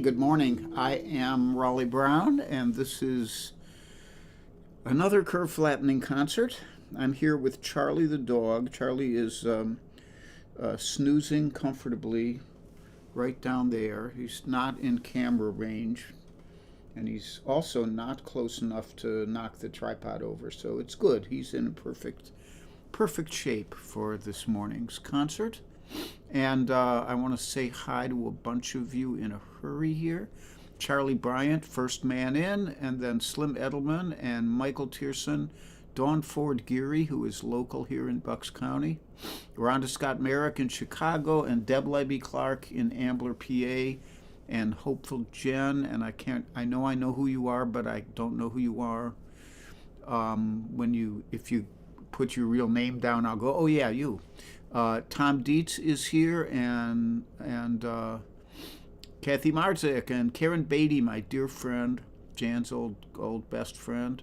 good morning. I am Raleigh Brown, and this is another curve flattening concert. I'm here with Charlie the dog. Charlie is snoozing comfortably right down there. He's not in camera range, and he's also not close enough to knock the tripod over, so it's good. He's in perfect shape for this morning's concert. And I want to say hi to a bunch of you in a hurry here. Charlie Bryant, first man in, and then Slim Edelman and Michael Tierson, Dawn Ford Geary, who is local here in Bucks County, Rhonda Scott Merrick in Chicago, and Deb Libby Clark in Ambler, PA, and Hopeful Jen. And I know who you are, but I don't know who you are. If you put your real name down, I'll go, oh yeah, you. Tom Dietz is here, and Kathy Marzik and Karen Beatty, my dear friend, Jan's old best friend,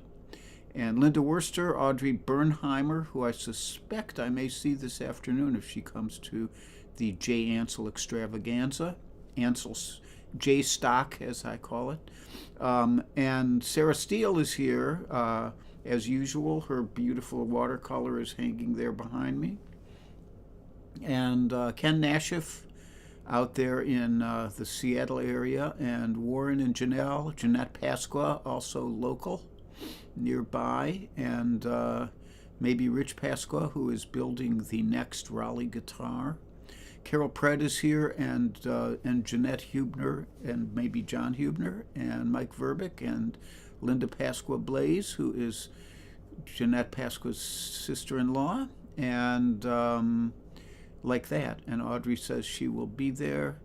and Linda Worster, Audrey Bernheimer, who I suspect I may see this afternoon if she comes to the J. Ansel extravaganza, Ansel's J Stock as I call it, and Sarah Steele is here as usual. Her beautiful watercolor is hanging there behind me. And Ken Nashif out there in the Seattle area, and Warren and Jeanette Pasqua, also local, nearby, and maybe Rich Pasqua, who is building the next Raleigh guitar. Carol Pratt is here, and Jeanette Hubner, and maybe John Hubner, and Mike Verbick, and Linda Pasqua Blaze, who is Jeanette Pasqua's sister-in-law, and like that. And Audrey says she will be there.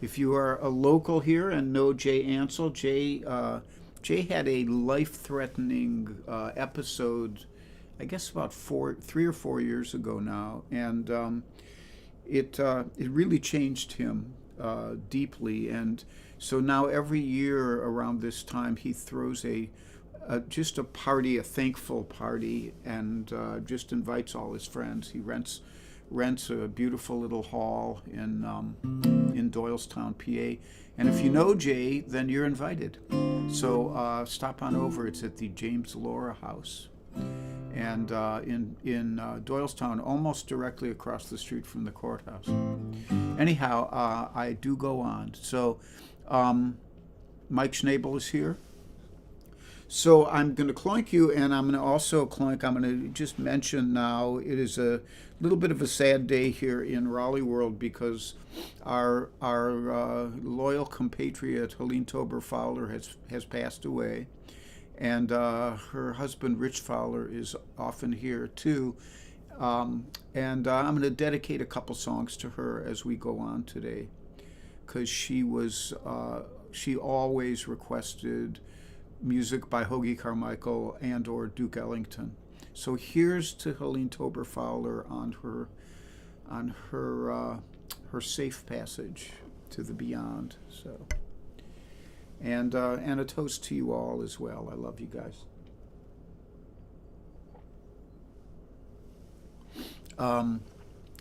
If you are a local here and know Jay Ansel, Jay had a life-threatening episode, I guess about 3 or 4 years ago now, and it really changed him deeply. And so now every year around this time he throws just a party, a thankful party, and just invites all his friends. He rents a beautiful little hall in Doylestown, PA. And if you know Jay, then you're invited. So stop on over. It's at the James Laura House, and in Doylestown, almost directly across the street from the courthouse. Anyhow, I do go on. So Mike Schnabel is here. So I'm going to cloink you, and I'm going to also cloink. I'm going to just mention now, it is a little bit of a sad day here in Raleigh world because our loyal compatriot Helene Tober Fowler has passed away, and her husband Rich Fowler is often here too. And I'm going to dedicate a couple songs to her as we go on today, because she always requested music by Hoagie Carmichael and or Duke Ellington. So here's to Helene Tober Fowler on her safe passage to the beyond. So and a toast to you all as well. I love you guys. And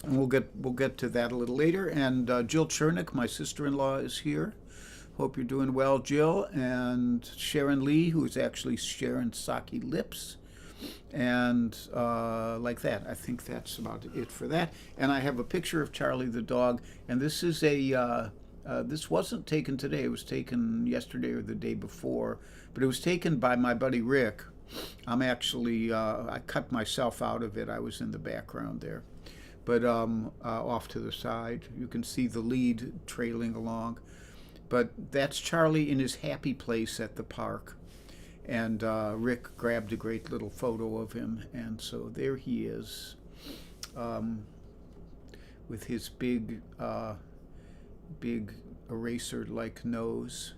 we'll get to that a little later. And Jill Chernick, my sister-in-law, is here. Hope you're doing well, Jill. And Sharon Lee, who is actually Sharon Saki Lips. And like that. I think that's about it for that. And I have a picture of Charlie the dog. And this is this wasn't taken today. It was taken yesterday or the day before. But it was taken by my buddy Rick. I'm actually, I cut myself out of it. I was in the background there. But off to the side, you can see the lead trailing along. But that's Charlie in his happy place at the park. And Rick grabbed a great little photo of him. And so there he is with his big eraser-like nose.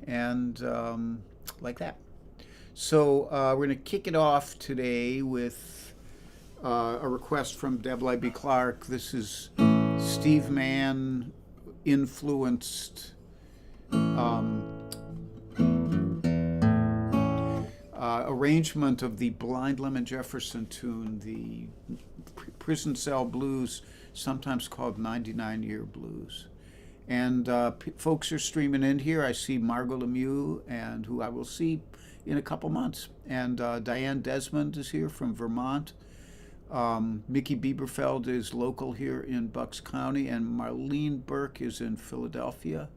And like that. So we're going to kick it off today with a request from Deb Libby Clark. This is Steve Mann influenced arrangement of the Blind Lemon Jefferson tune, the prison cell blues, sometimes called 99-Year Blues. And folks are streaming in here. I see Margot Lemieux, and who I will see in a couple months. And Diane Desmond is here from Vermont. Mickey Bieberfeld is local here in Bucks County, and Marlene Burke is in Philadelphia.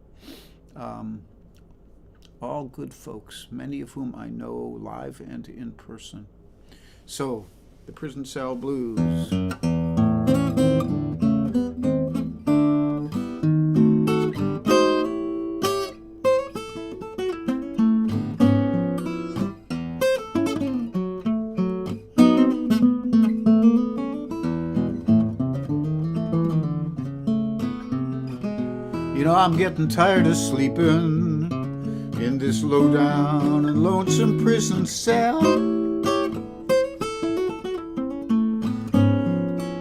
All good folks, many of whom I know live and in person. So, the Prison Cell Blues. You know, I'm getting tired of sleeping in this low-down and lonesome prison cell.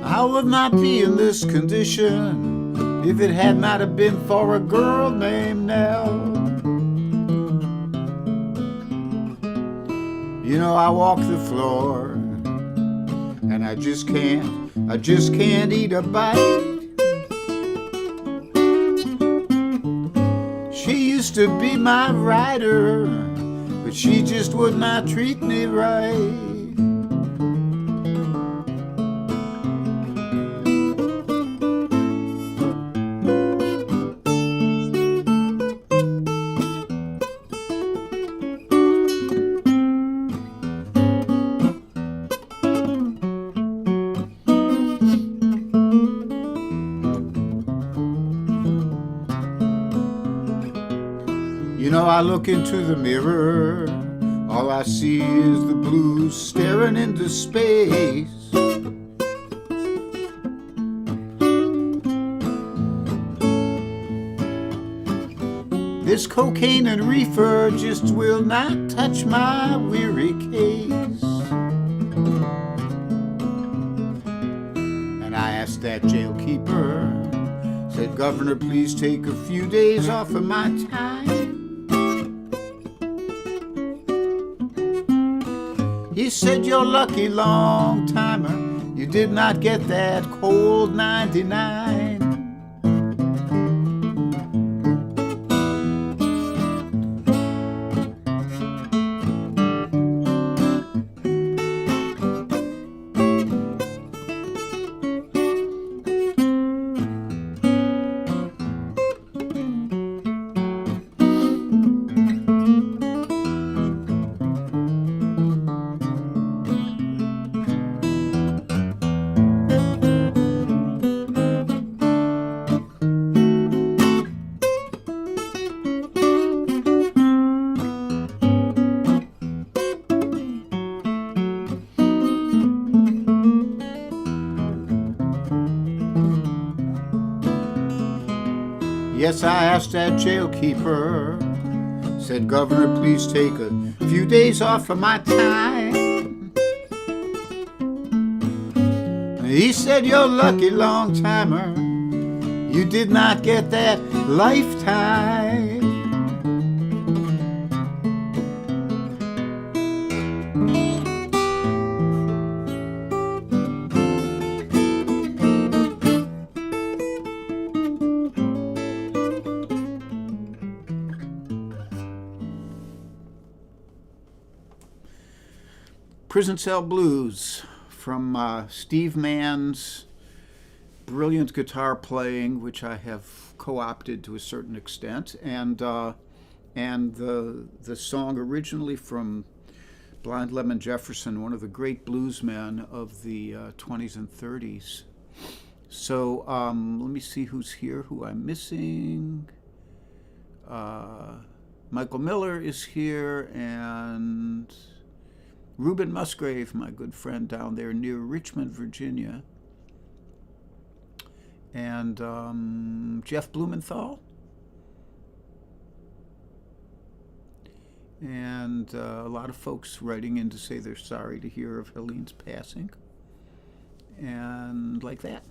I would not be in this condition if it had not have been for a girl named Nell. You know, I walk the floor and I just can't eat a bite. She used to be my rider, but she just would not treat me right. You know, I look into the mirror, all I see is the blues staring into space. This cocaine and reefer just will not touch my weary case. And I asked that jail keeper, said, "Governor, please take a few days off of my time." He said, "You're lucky, long timer, you did not get that cold 99. Yes, I asked that jail keeper, said, "Governor, please take a few days off of my time." He said, "You're lucky, long timer, you did not get that lifetime." Prison Cell Blues from Steve Mann's brilliant guitar playing, which I have co-opted to a certain extent, and the song originally from Blind Lemon Jefferson, one of the great bluesmen of the 20s and 30s. So let me see who's here, who I'm missing. Michael Miller is here, and Reuben Musgrave, my good friend down there near Richmond, Virginia. And Jeff Blumenthal. And a lot of folks writing in to say they're sorry to hear of Helene's passing. And like that,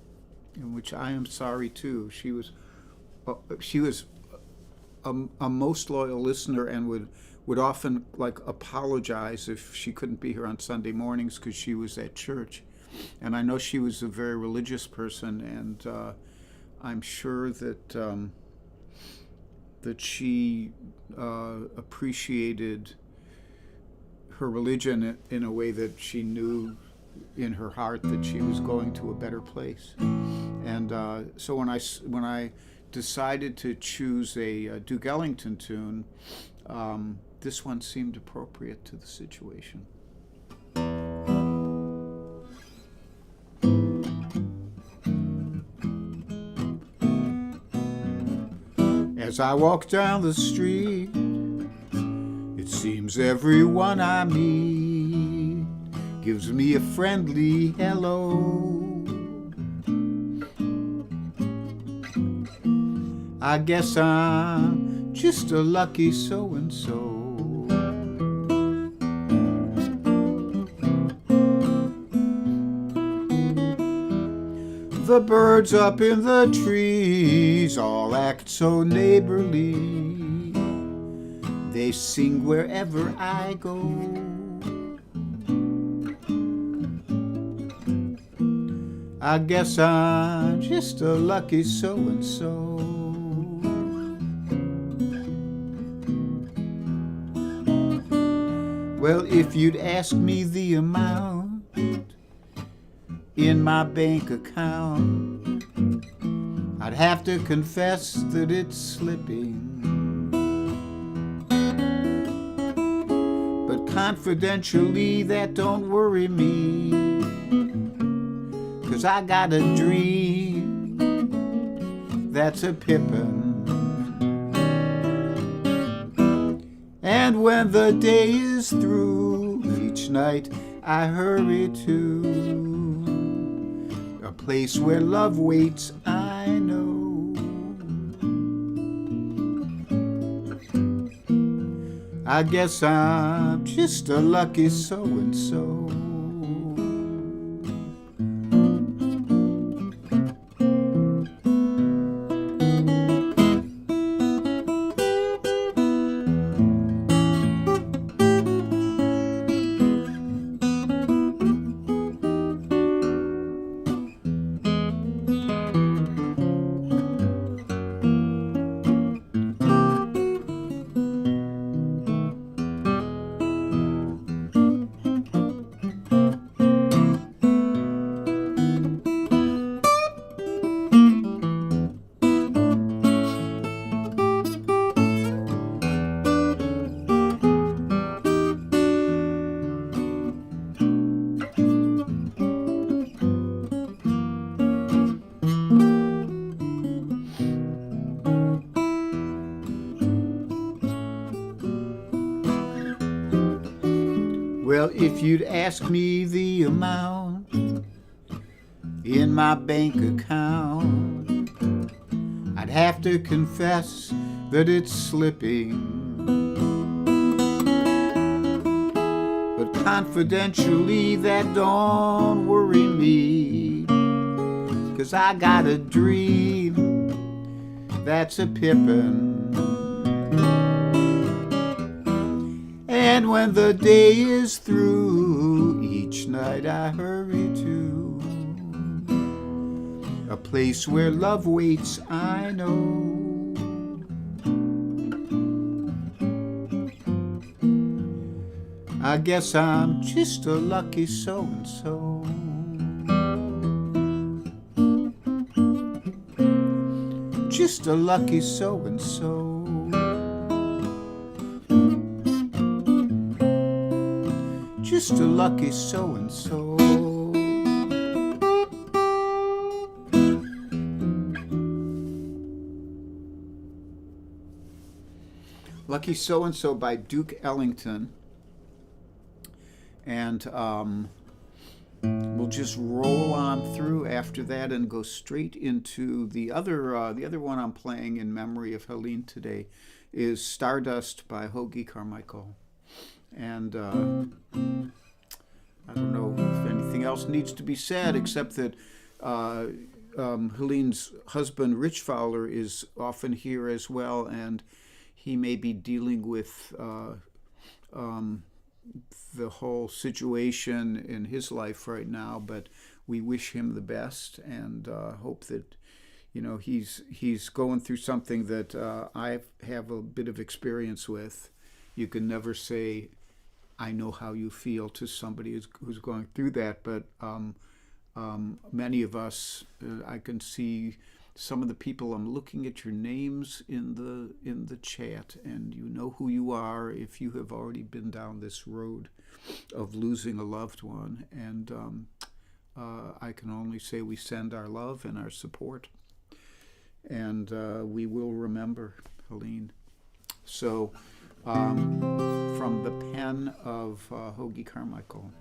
in which I am sorry too. She was a most loyal listener and would often like apologize if she couldn't be here on Sunday mornings because she was at church. And I know she was a very religious person, and I'm sure that that she appreciated her religion in a way that she knew in her heart that she was going to a better place. And so when I decided to choose a Duke Ellington tune, this one seemed appropriate to the situation. As I walk down the street, it seems everyone I meet gives me a friendly hello. I guess I'm just a lucky so-and-so. The birds up in the trees all act so neighborly. They sing wherever I go. I guess I'm just a lucky so-and-so. Well, if you'd ask me the amount in my bank account, I'd have to confess that it's slipping. But confidentially, that don't worry me, 'cause I got a dream that's a pippin'. And when the day is through, each night I hurry to a place where love waits, I know. I guess I'm just a lucky so-and-so. Well, if you'd ask me the amount in my bank account, I'd have to confess that it's slipping. But confidentially, that don't worry me, 'cause I got a dream that's a pippin'. And when the day is through, each night I hurry to a place where love waits, I know. I guess I'm just a lucky so-and-so. Just a lucky so-and-so. Just a lucky so-and-so. Lucky So-and-So by Duke Ellington. And we'll just roll on through after that and go straight into the other one I'm playing in memory of Helene today is Stardust by Hoagy Carmichael. And I don't know if anything else needs to be said except that Helene's husband, Rich Fowler, is often here as well, and he may be dealing with the whole situation in his life right now, but we wish him the best and hope that he's going through something that I have a bit of experience with. You can never say, "I know how you feel" to somebody who's going through that, but many of us, I can see some of the people. I'm looking at your names in the chat, and you know who you are if you have already been down this road of losing a loved one. And I can only say we send our love and our support, and we will remember Helene. So, from the pen of Hoagie Carmichael.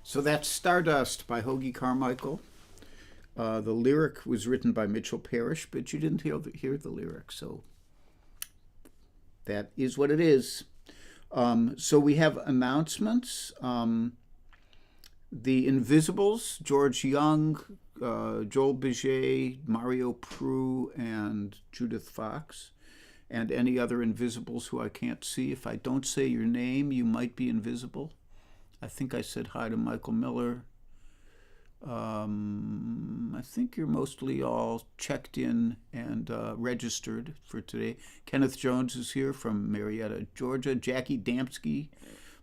So that's Stardust by Hoagie Carmichael. The lyric was written by Mitchell Parrish, but you didn't hear the lyric, so that is what it is. So we have announcements. The Invisibles, George Young, Joel Biget, Mario Prue, and Judith Fox, and any other Invisibles who I can't see. If I don't say your name, you might be invisible. I think I said hi to Michael Miller. I think you're mostly all checked in and registered for today. Kenneth Jones is here from Marietta, Georgia. Jackie Damsky,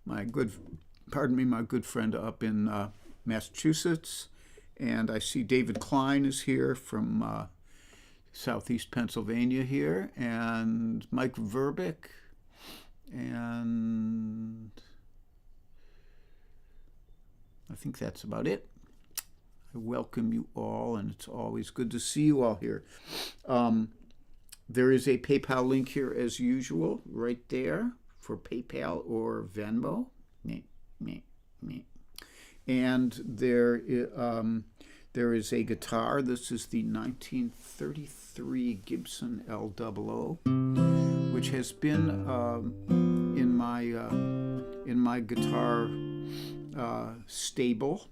my good friend up in Massachusetts. And I see David Klein is here from Southeast Pennsylvania here. And Mike Verbeek. And I think that's about it. I welcome you all, and it's always good to see you all here. There is a PayPal link here as usual, right there, for PayPal or Venmo. And there There is a guitar. This is the 1933 Gibson LOO, which has been in my guitar stable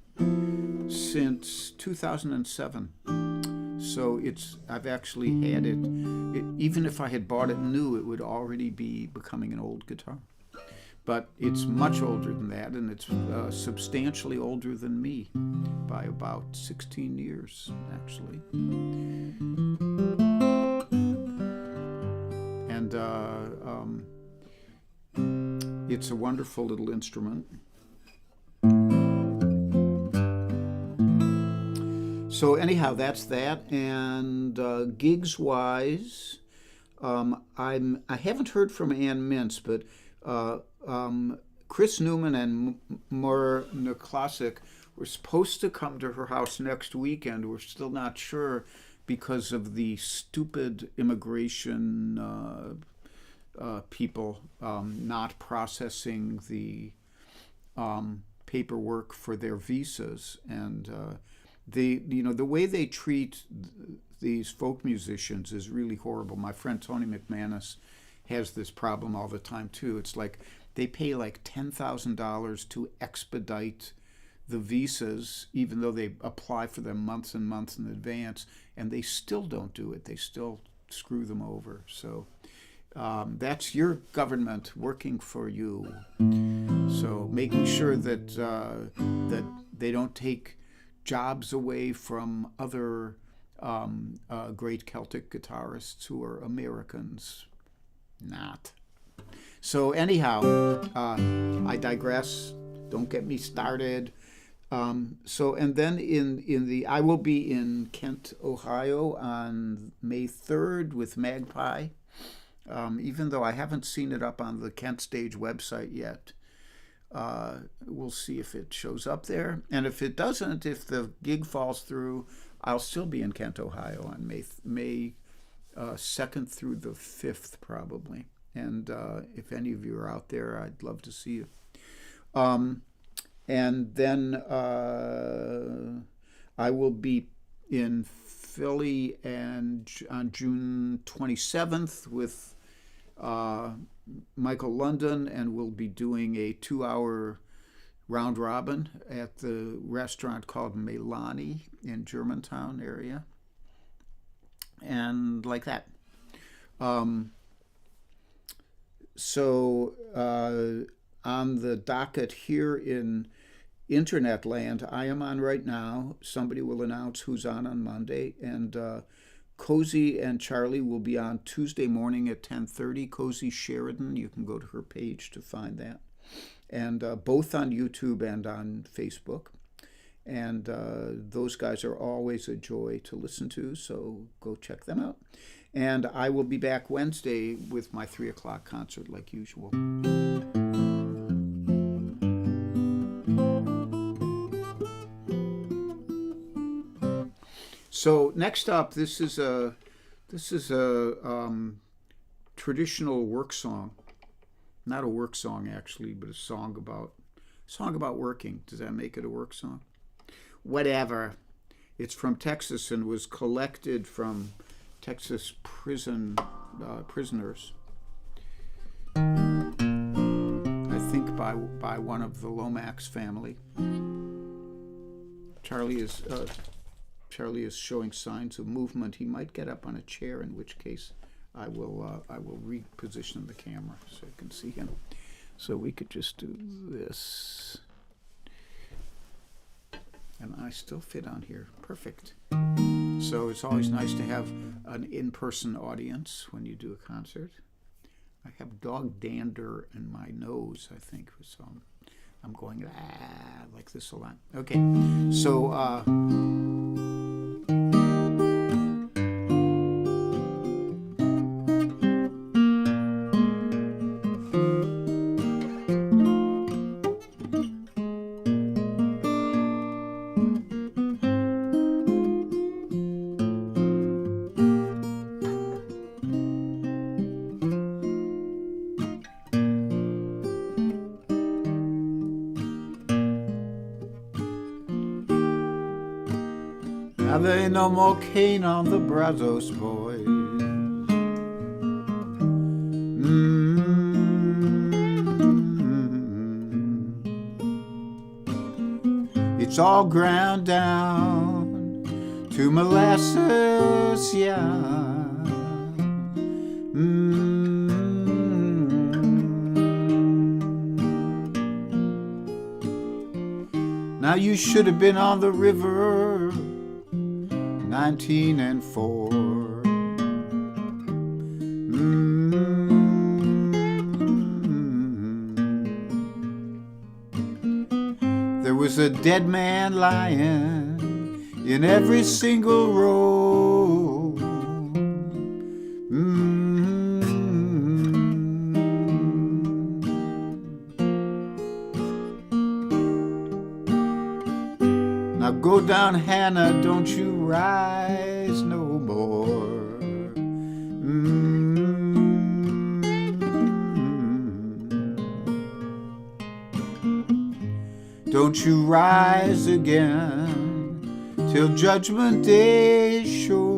since 2007. So I've actually had it. Even if I had bought it new, it would already be becoming an old guitar. But it's much older than that, and it's substantially older than me by about 16 years, actually. And it's a wonderful little instrument. So anyhow, that's that. And gigs-wise, I haven't heard from Ann Mintz, but Chris Newman and Mur Classic were supposed to come to her house next weekend. We're still not sure because of the stupid immigration people not processing the paperwork for their visas, and the way they treat these folk musicians is really horrible. My friend Tony McManus has this problem all the time too. It's like they pay like $10,000 to expedite the visas, even though they apply for them months and months in advance, and they still don't do it. They still screw them over. So that's your government working for you. So making sure that that they don't take jobs away from other great Celtic guitarists who are Americans. Not. So anyhow, I digress. Don't get me started. So and then I will be in Kent, Ohio on May 3rd with Magpie. Even though I haven't seen it up on the Kent Stage website yet. We'll see if it shows up there. And if it doesn't, if the gig falls through, I'll still be in Kent, Ohio on May 2nd through the 5th probably. And if any of you are out there, I'd love to see you. And then I will be in Philly and on June 27th with Michael London, and we'll be doing a 2-hour round robin at the restaurant called Melani in Germantown area. And like that. So on the docket here in Internet land, I am on right now. Somebody will announce who's on Monday, and Cozy and Charlie will be on Tuesday morning at 10:30. Cozy Sheridan, you can go to her page to find that. And both on YouTube and on Facebook. And those guys are always a joy to listen to, so go check them out. And I will be back Wednesday with my 3 o'clock concert like usual. So next up, this is a traditional work song, not a work song actually, but a song about working. Does that make it a work song? Whatever. It's from Texas and was collected from Texas prisoners. I think by one of the Lomax family. Charlie is showing signs of movement. He might get up on a chair, in which case I will reposition the camera so you can see him. So we could just do this. And I still fit on here. Perfect. So it's always nice to have an in-person audience when you do a concert. I have dog dander in my nose, I think, so I'm going like this a lot. Okay, so Now there ain't no more cane on the Brazos, boys. It's all ground down to molasses, yeah. Now you should have been on the river, 19 and 4. There was a dead man lying in every single row. Now go down, Hannah, don't you rise no more. Don't you rise again till Judgment Day is sure.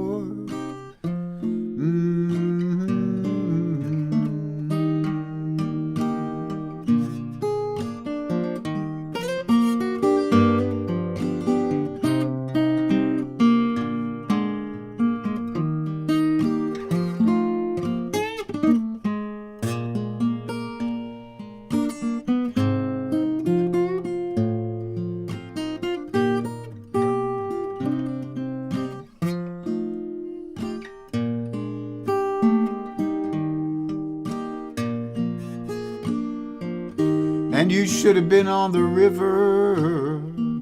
And you should have been on the river,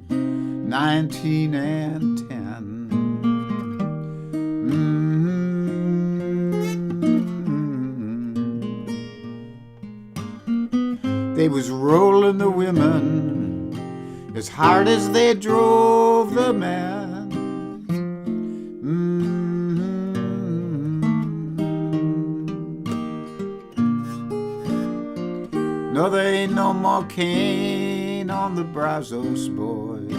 19 and 10. They was rolling the women as hard as they drove the men. No, there ain't no more cane on the Brazos, boys.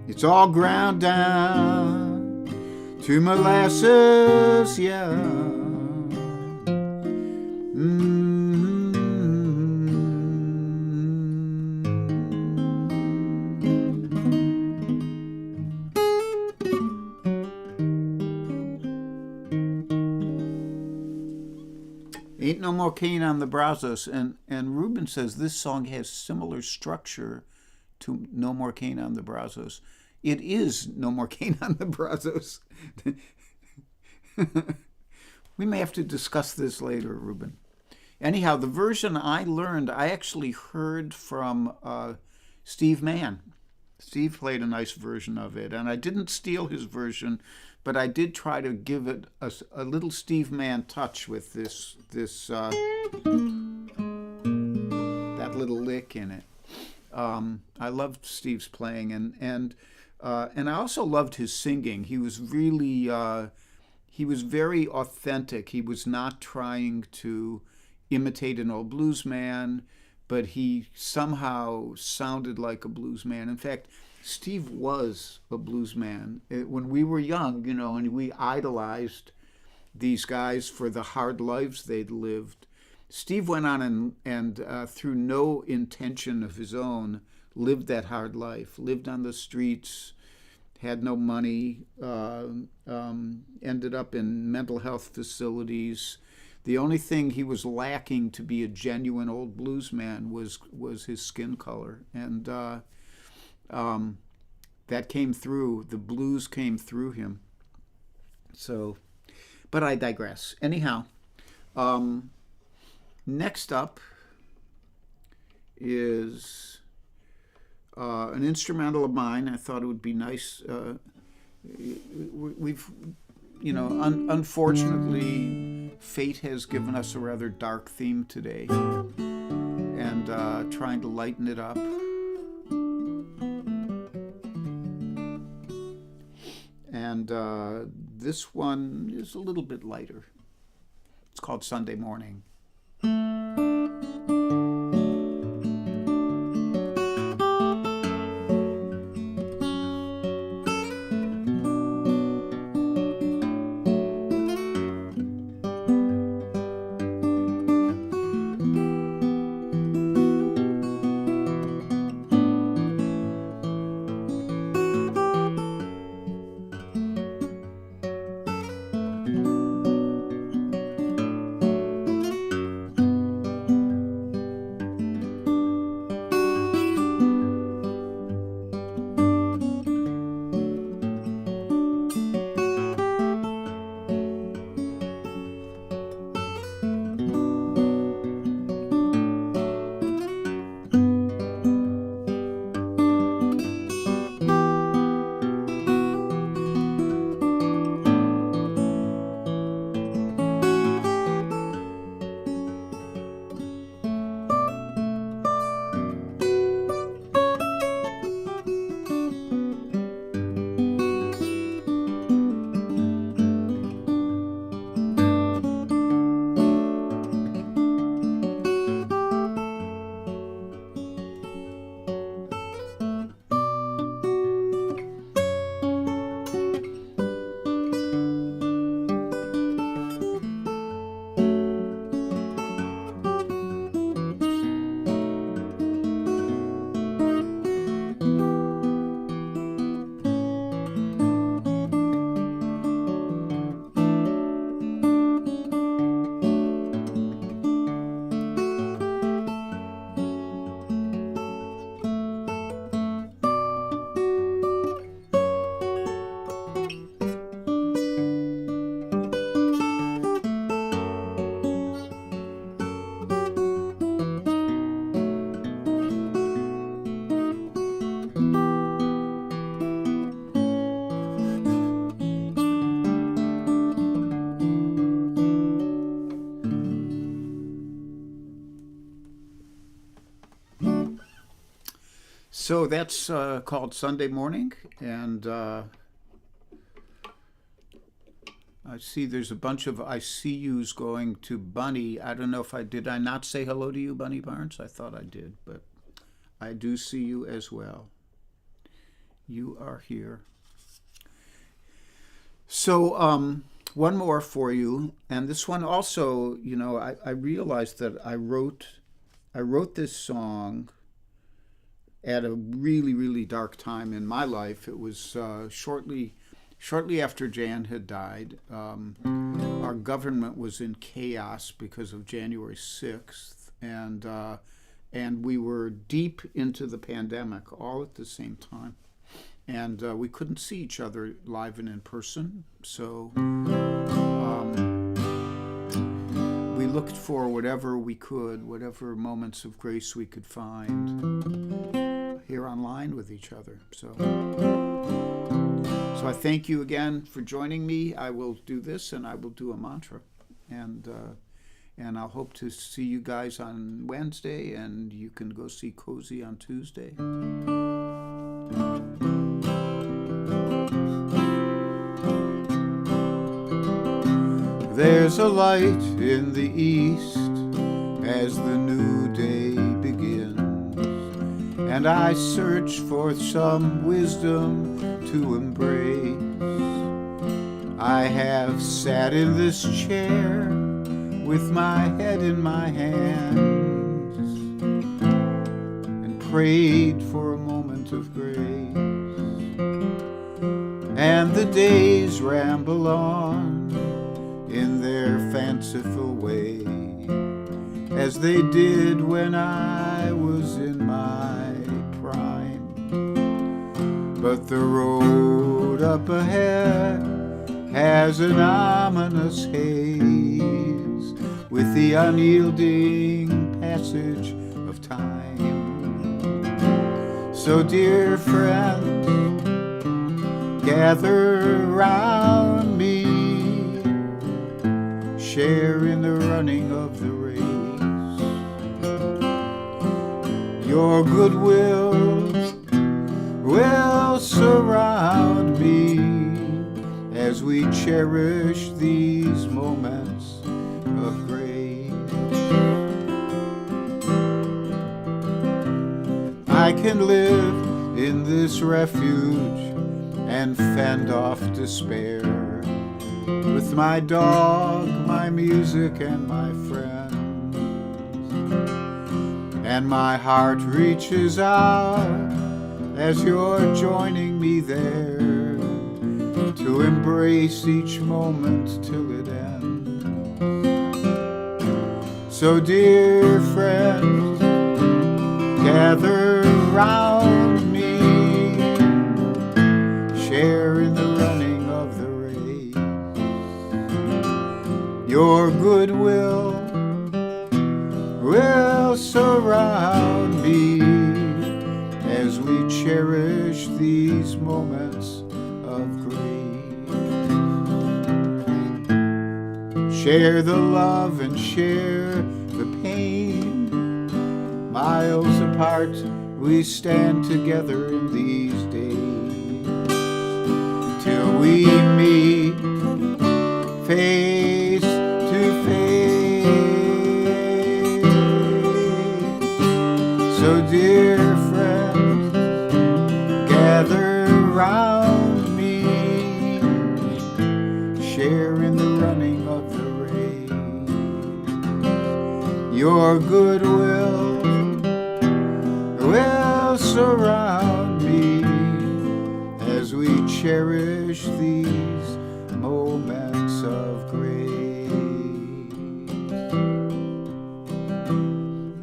It's all ground down to molasses, yeah. Ain't no more cane on the Brazos. And Ruben says this song has similar structure to No More Cane on the Brazos. It is No More Cane on the Brazos. We may have to discuss this later, Ruben. Anyhow, the version I learned, I actually heard from Steve Mann. Steve played a nice version of it, and I didn't steal his version, but I did try to give it a little Steve Mann touch with this that little lick in it. I loved Steve's playing, and I also loved his singing. He was really he was very authentic. He was not trying to imitate an old blues man, but he somehow sounded like a blues man. In fact, Steve was a blues man. When we were young, and we idolized these guys for the hard lives they'd lived, Steve went on and through no intention of his own, lived that hard life, lived on the streets, had no money, ended up in mental health facilities. The only thing he was lacking to be a genuine old blues man was his skin color. And that came through. The blues came through him. So, but I digress. Anyhow, next up is an instrumental of mine. I thought it would be nice. We've, unfortunately, fate has given us a rather dark theme today, and trying to lighten it up. And this one is a little bit lighter. It's called Sunday Morning. So that's called Sunday Morning, and I see there's a bunch of I see yous going to Bunny. I don't know if did I not say hello to you, Bunny Barnes? I thought I did, but I do see you as well. You are here. So one more for you, and this one also, you know, I realized that I wrote this song at a really, really dark time in my life. It was shortly after Jan had died. Our government was in chaos because of January 6th, and we were deep into the pandemic all at the same time. And we couldn't see each other live and in person, so we looked for whatever we could, whatever moments of grace we could find here online with each other. So I thank you again for joining me. I will do this, and I will do a mantra, and I'll hope to see you guys on Wednesday, and you can go see Cozy on Tuesday. There's a light in the east as the new day begins, and I search for some wisdom to embrace. I have sat in this chair with my head in my hands and prayed for a moment of grace. And the days ramble on in their fanciful way, as they did when I was in my prime. But the road up ahead has an ominous haze with the unyielding passage of time. So dear friends, gather round me, share in the running of the race. Your goodwill will surround me as we cherish these moments of grace. I can live in this refuge and fend off despair with my dog, my music, and my friends. And my heart reaches out as you're joining me there to embrace each moment till it ends. So dear friends, gather round me, share in the running of the race. Your goodwill will surround me as we cherish these moments of grace. Share the love and share the pain. Miles apart, we stand together in these days till we meet face to face. So dear friends, gather round me, share in the running of the race. Your goodwill will surround me as we cherish these moments of grace.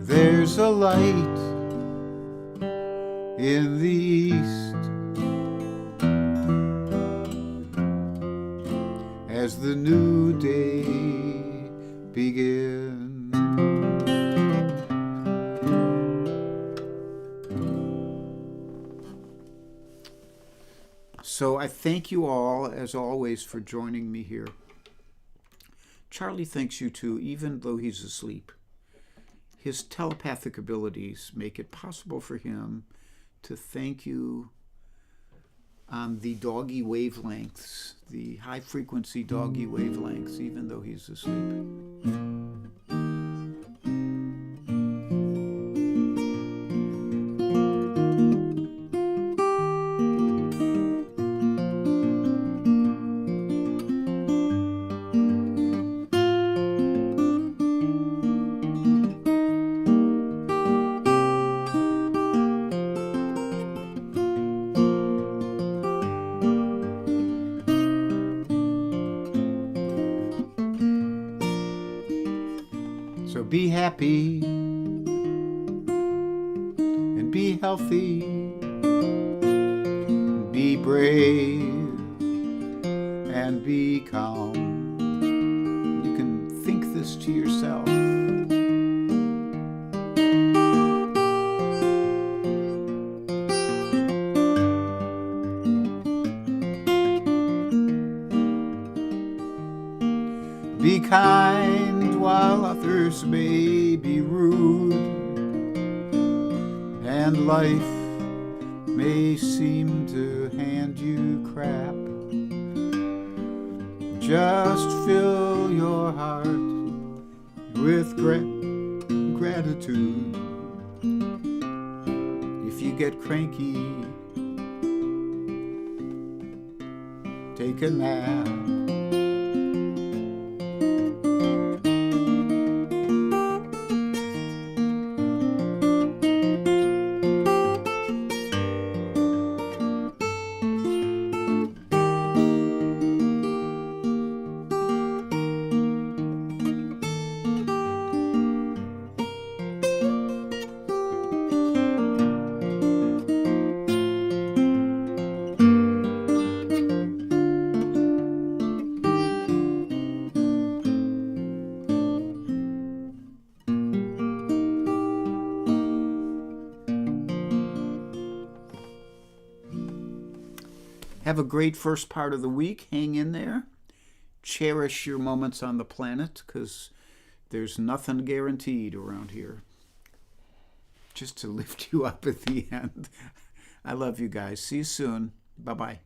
There's a light in the east as the new day begins. So I thank you all, as always, for joining me here. Charlie thanks you too, even though he's asleep. His telepathic abilities make it possible for him to thank you on the doggy wavelengths, the high-frequency doggy wavelengths, even though he's asleep. So be happy and be healthy, and be brave and be calm. You can think this to yourself. Be kind while others may be rude, and life may seem to hand you crap. Just fill your heart with gratitude. If you get cranky, take a nap. Have a great first part of the week. Hang in there. Cherish your moments on the planet, because there's nothing guaranteed around here. Just to lift you up at the end. I love you guys. See you soon. Bye-bye.